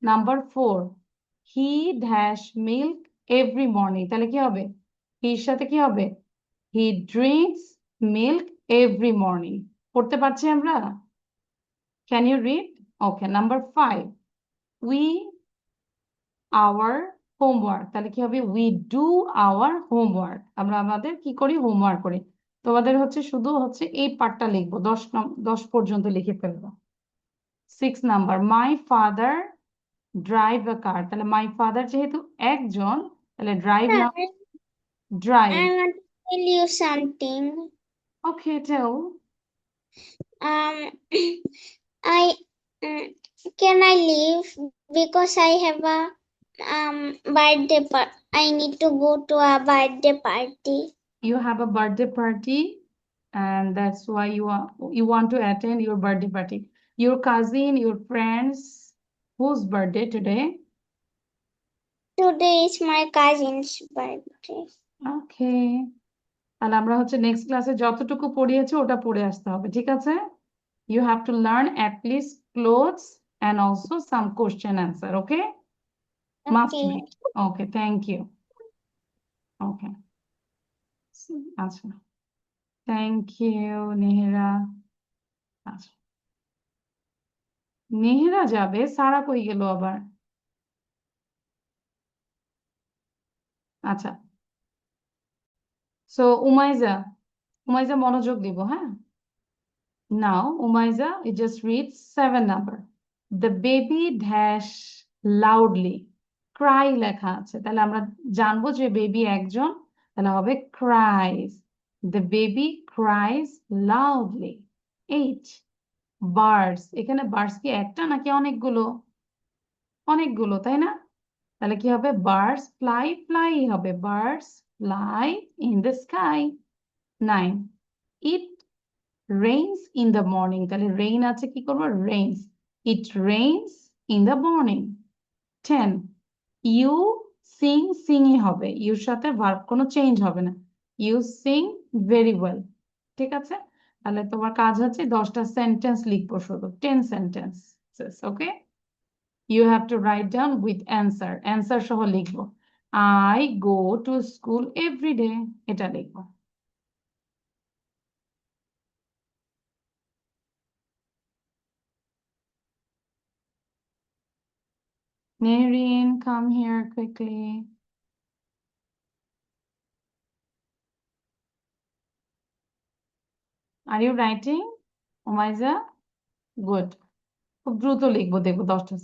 Number 4, he dash milk every morning. তাহলে কি হবে? হির সাথে কি হবে? He drinks milk every morning. পড়তে পারছি আমরা? Can you read? Okay, number 5, we our homework. তাহলে কি হবে? We do our homework. আমরা আমাদের কি করি? হোমওয়ার্ক করি। তোমাদের হচ্ছে শুধু হচ্ছে এই পার্টটা লিখবো, 10 পর্যন্ত লিখে ফেলবো। 6 number, my father drive a car. তাহলে মাই ফাদার যেহেতু একজন, তাহলে ড্রাইভ না, drive. I want to tell you something. Okay, tell. Um, I can I leave because I have a birthday I need to go to a birthday party. You have a birthday party, and that's why you want to attend your birthday party. Your cousin, your friends, whose birthday today? Today is my cousin's birthday. ওকে, তাহলে আমরা হচ্ছে next ক্লাসে যতটুকু পড়িয়েছি ওটা পড়ে আসতে হবে, ঠিক আছে? You have to learn at least clothes and also some question answer, okay? Must Okay. be. Okay, thank you. Okay. আচ্ছা, থ্যাংক ইউ নেহেরা। আচ্ছা, নেহেরা যাবে, সারা কই গেল আবার? আচ্ছা, সো উমাইজা মনোযোগ দিব, হ্যাঁ? Now Umayza, you just read 7 number. The baby dash loudly. Cry লেখা আছে, তাহলে আমরা জানবো যে বেবি একজন, তাহলে হবে cries. The baby cries loudly. 8, birds. এখানে বার্ডস কি একটা নাকি অনেকগুলো? অনেকগুলো, তাই না? তাহলে কি হবে? বার্ডস ফ্লাই হবে, birds fly in the sky. 9, it rains in the morning. তাহলে রেইন আছে, কি করবো? Rains. It rains in the morning. 10, you sing, সিংই হবে, ইউর সাথে ভার্ব কোনো চেঞ্জ হবে না। ইউ সিং ভেরি ওয়েল, ঠিক আছে? তাহলে তোমার কাজ হচ্ছে 10টা সেন্টেন্স লিখবো, শুধু 10 sentence, okay? You have to write down with answer. Answer সহ লিখবো। I go to school every day. এটা লিখবো। Nerine, come here quickly. Are you writing? Umayza? Good. খুব দ্রুত লিখবো দেখবো 10টা।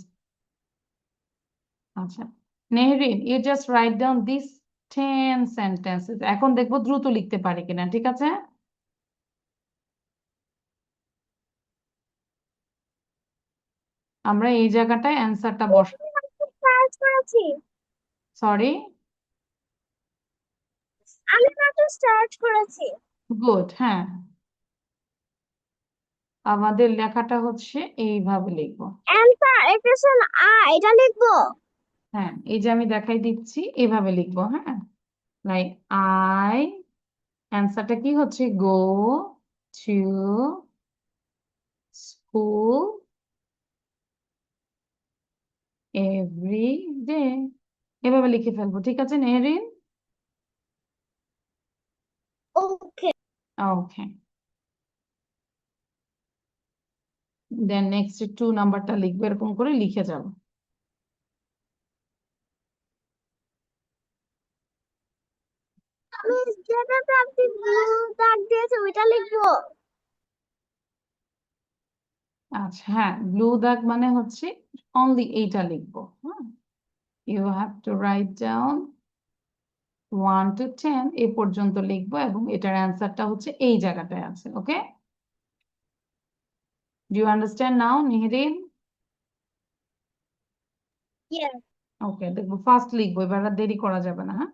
আচ্ছা নেহরিন, you just write down these 10 sentences. এখন দেখবো দ্রুত লিখতে পারি কিনা, ঠিক আছে? আমরা এই জায়গাটায় অ্যান্সারটা বসাবো। সার্চ করেছি, সরি, আমি মাত্র স্টার্ট করেছি। গুড, হ্যাঁ। আমাদের লেখাটা হচ্ছে এইভাবে লিখবো। অ্যান্সার এক্সপ্রেশন এটা লিখবো। হ্যাঁ, এই যে আমি দেখাই দিচ্ছি এভাবে লিখবো, হ্যাঁ। লাইক আই, অ্যান্সারটা কি হচ্ছে গো টু স্কুল এভরি ডে। এভাবে লিখে ফেলবো, ঠিক আছে নেহরিন? ওকে, ওকে, দেন নেক্সট 2 নাম্বারটা লিখবো, এরকম করে লিখে যাবো। আমি যেটাতে আপনি ব্লু দাগ দিয়েছে ওইটা লিখবো। আচ্ছা, হ্যাঁ, ব্লু দাগ মানে হচ্ছে অনলি এইটা লিখবো, হ্যাঁ। You have to write down 1 to 10 এ পর্যন্ত লিখবো এবং এটার অ্যান্সারটা হচ্ছে এই জায়গাটায় আছে। Okay, do you understand now Nehrin? Yes. Okay, দেখবো ফার্স্ট লিখবো, এবার আর দেরি করা যাবে না, হ্যাঁ।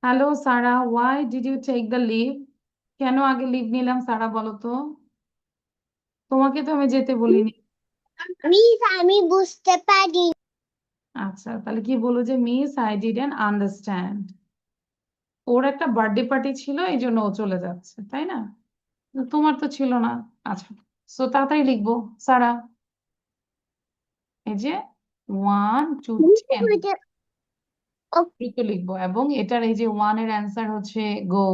Hello Sara, why did you take the leave? কেন আগে লিভ নিলাম সারা, বলো তো? তোমাকে তো আমি যেতে বলিনি। মিস আমি বুঝতে পারি। আচ্ছা, তাহলে কি বলো যে মিস আই ডিডন্ট আন্ডারস্ট্যান্ড। ওর একটা বার্থডে পার্টি ছিল, এই জন্য ও চলে যাচ্ছে, তাই না? তোমার তো ছিল না। আচ্ছা, সো তাড়াতাড়ি লিখবো সারা। এই যে 1 to 10 দ্রুত লিখবো এবং এটার এই যে 1 এর অ্যান্সার হচ্ছে গো,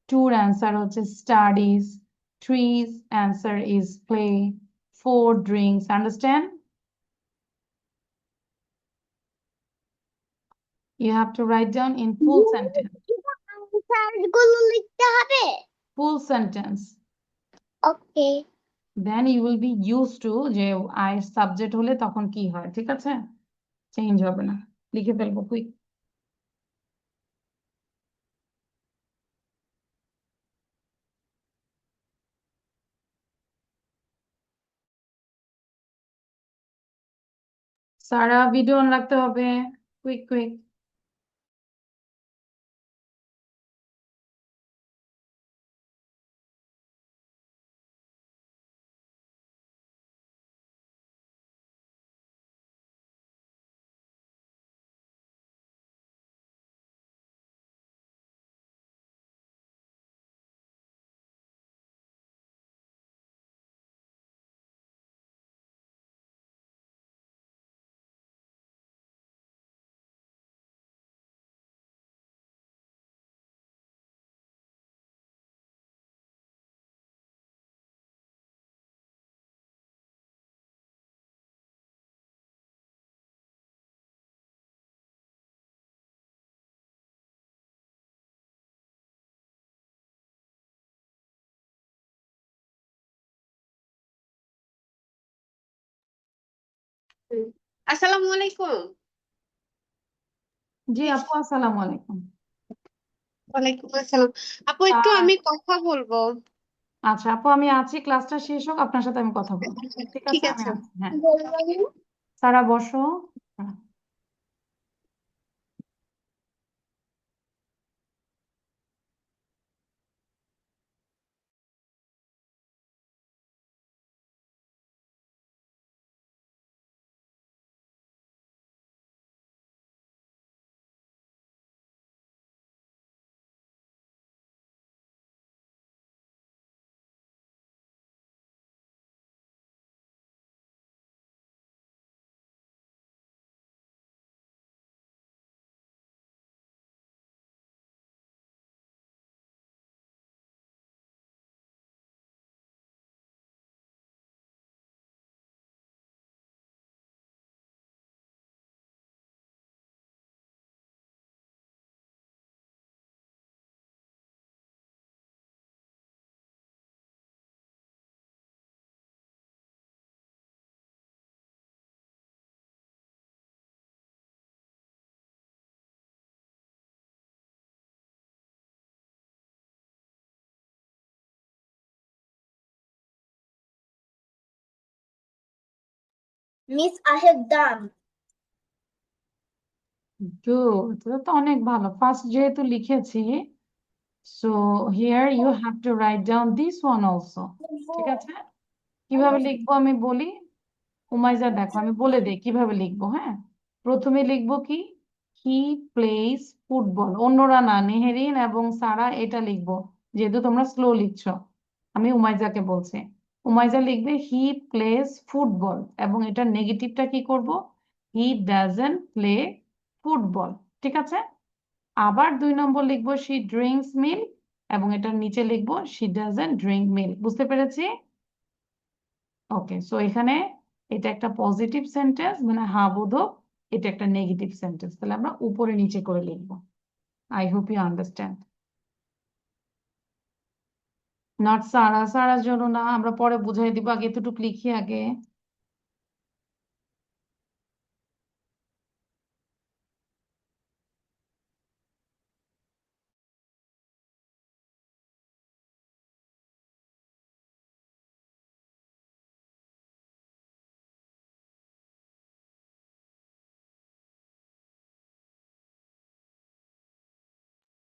2 এর অ্যান্সার হচ্ছে studies, 3's answer is play, 4 drinks. Understand? You have to write down in full sentence. আনসারগুলো লিখতে হবে। Full sentence. Okay, Then you will be used to যে I সাবজেক্ট হলে তখন কি হয়, ঠিক আছে? চেঞ্জ হবে না। লিখে ফেলবো কুইক। সারা, ভিডিও অন রাখতে হবে, কুইক কুইক। আসসালামু আলাইকুম। জি আপু, আসসালামু আলাইকুম। ওয়ালাইকুম আসসালাম। আপু একটু আমি কথা বলবো। আচ্ছা আপু, আমি আছি, ক্লাসটা শেষ হোক, আপনার সাথে আমি কথা বলবো, ঠিক ঠিক আছে? আমি আছে। আছি, হ্যাঁ। সারা বসো। হ্যাঁ। Miss, I have done. Good, এটা তো অনেক ভালো। ফার্স্ট যেহেতু লিখেছি, so here you have to write down this one also. ঠিক আছে, কিভাবে লিখবো আমি বলি। উমাইজা দেখো, আমি বলে দিই কিভাবে লিখবো। হ্যাঁ, প্রথমে লিখবো কি, হি প্লেস ফুটবল। অন্যরা না, নেহেরিন এবং সারা এটা লিখবো, যেহেতু তোমরা স্লো লিখছো। আমি উমাইজাকে বলছি, উমাইজা লিখবে হি প্লেস ফুটবল, এবং এটা নেগেটিভটা কি করব, হি ডাজন্ট প্লে ফুটবল। ঠিক আছে, আবার 2 নম্বর লিখবো শি ড্রিঙ্কস মিল্ক, এবং এটার নিচে লিখবো শি ডাজন্ট ড্রিঙ্ক মিল্ক। বুঝতে পেরেছি? ওকে, সো এখানে এটা একটা পজিটিভ সেন্টেন্স, মানে হ্যাঁ বোধক, এটা একটা নেগেটিভ সেন্টেন্স। তাহলে আমরা উপরে নিচে করে লিখবো। I hope you understand. Not Sara, সারার জন্য না, আমরা পরে বুঝাই দিব, আগে এতটুকু লিখি আগে।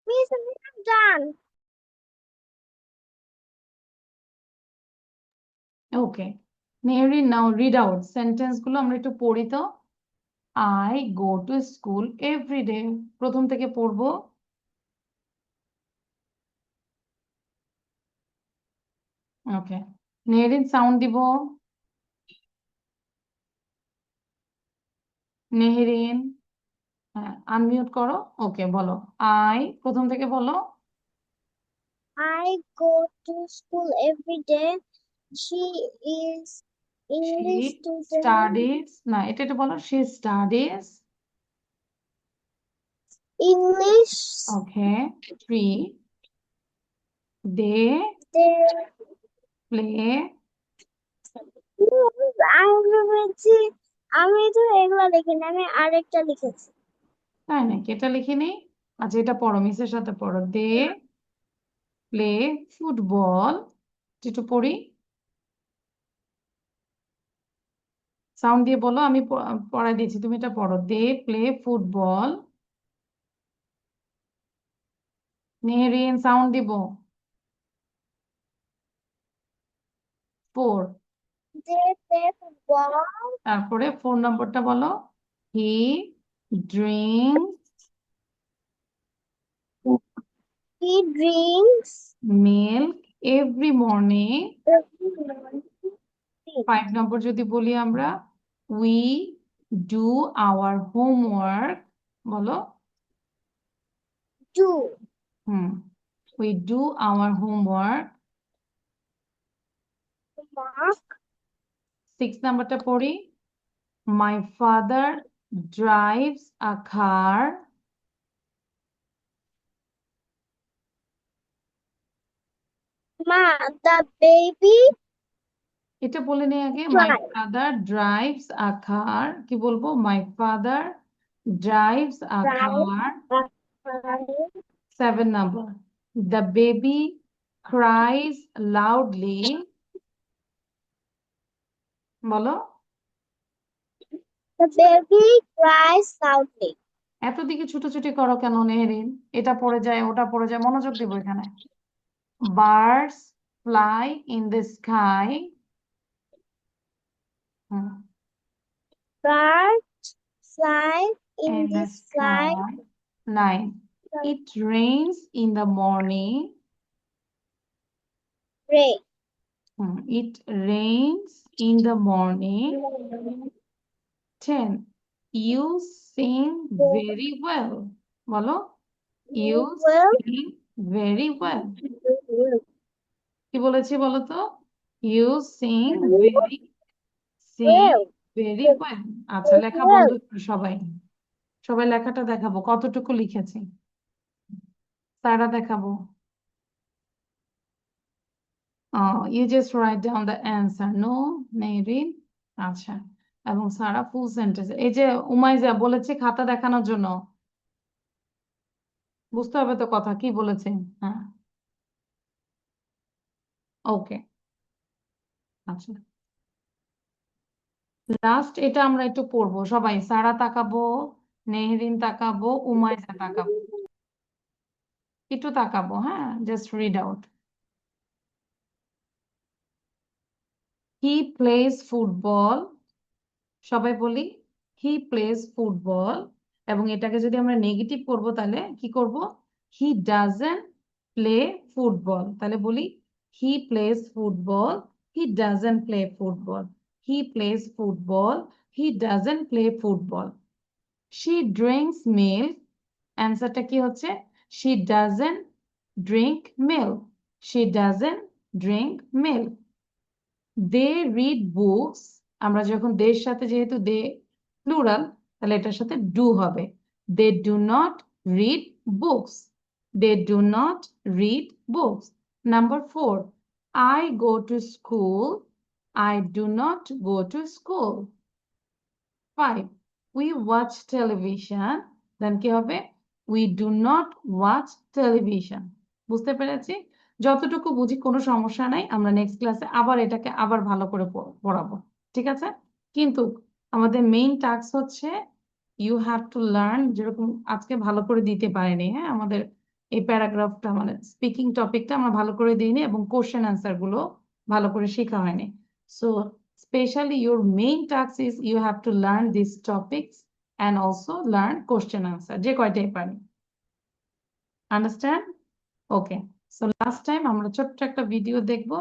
Miss, I have done. Okay, Mehreen now read out sentence গুলো, আমরা একটু পড়ি তো। I go to school every day, প্রথম থেকে পড়বো। ওকে, মেহরিন সাউন্ড দিব। মেহরিন, হ্যাঁ আনমিউট করো। ওকে, বলো। আই, প্রথম থেকে বলো। I go to school every day. She is She English student. studies, না এটা বলো, she studies। English. Okay, 3, they They. play। আমি ভেবেছি আমি তো এগুলা লিখিনি, আমি আরেকটা লিখেছি। তাই নাকি? এটা লিখিনি। আচ্ছা, এটা পড়ো, মিসের সাথে পড়ো। দে প্লে ফুটবল, একটু পড়ি, সাউন্ড দিয়ে বলো। আমি পড়াই দিয়েছি, তুমি এটা পড়ো। They play football. Mehreen sound দিব। 4, They play football. তারপরে 4 নম্বরটা বলো। He drinks He drinks milk every morning. every morning. 5 নম্বর যদি বলি আমরা, উই ডু আওয়ার হোমওয়ার্ক। বলো। Do. We do our homework. Mark. 6 নাম্বারটা পড়ি। My father drives a car. Ma, the baby এটা বলে নিই আগে। My drives. Father drives a car, কি বলবো? My father drives a car. A car. 7 number, the baby cries loudly. বলো। The baby cries loudly. এত দিকে ছুটোছুটি করো কেন নেহরিন? এটা পড়ে যায়, ওটা পড়ে যায়, মনোযোগ দিব এখানে। Birds fly in the sky. Birds fly in In the the sky. sky. 9, it rains in the morning. Rain. It rains in the morning. 10, you sing very well. বলো। You Well, sing very well. কি বলেছি বলো তো? You sing very well, well. আচ্ছা, লেখা বন্ধ well. করো সবাই। সবাই লেখাটা দেখাবো কতটুকু লিখেছি। তারা দেখাবো। You just write down the answer. No, নেহরিন। আচ্ছা, এবং সারা ফুল সেন্টেন্স। এই যে উমাইজা বলেছে খাতা দেখানোর জন্য, বুঝতে হবে তো কথা কি বলেছে। হ্যাঁ, ওকে, আচ্ছা। লাস্ট এটা আমরা একটু পড়বো সবাই, সারা তাকাবো, নেহরিন তাকাবো, উমাইসা তাকাবো, একটু তাকাবো, হ্যাঁ, just read out. He plays football, সবাই বলি হি প্লেজ ফুটবল, এবং এটাকে যদি আমরা নেগেটিভ করব তাহলে কি করব, হি ডাজেন্ট প্লে ফুটবল, তাহলে বলি he plays football, he doesn't play football, he plays football, he doesn't play football. She drinks milk, অ্যান্সারটা কি হচ্ছে she doesn't drink milk, she doesn't drink milk. They read books, আমরা যখন দের সাথে যেহেতু দে plural তাহলে এটার সাথে ডু হবে, they do not read books, they do not read books. Number 4, I go to school, I do not go to school. 5, we watch television, then কি হবে we do not watch television। বুঝতে পেরেছি? যতটুকু বুঝি কোনো সমস্যা নাই, আমরা নেক্সট ক্লাসে আবার এটাকে আবার ভালো করে পড়াবো, ঠিক আছে? কিন্তু আমাদের মেইন টাস্ক হচ্ছে ইউ হ্যাভ টু লার্ন, যেরকম আজকে ভালো করে দিতে পারিনি, হ্যাঁ, আমাদের এই প্যারাগ্রাফটা মানে স্পিকিং টপিকটা আমরা ভালো করে দিইনি, এবং কোশ্চেন আনসার গুলো ভালো করে শেখা হয়নি। So especially your main task is you have to learn these topics and also learn question answer, যে কয়টাই পারি। Understand? Okay, so last time আমরা ছোট্ট একটা ভিডিও দেখবো।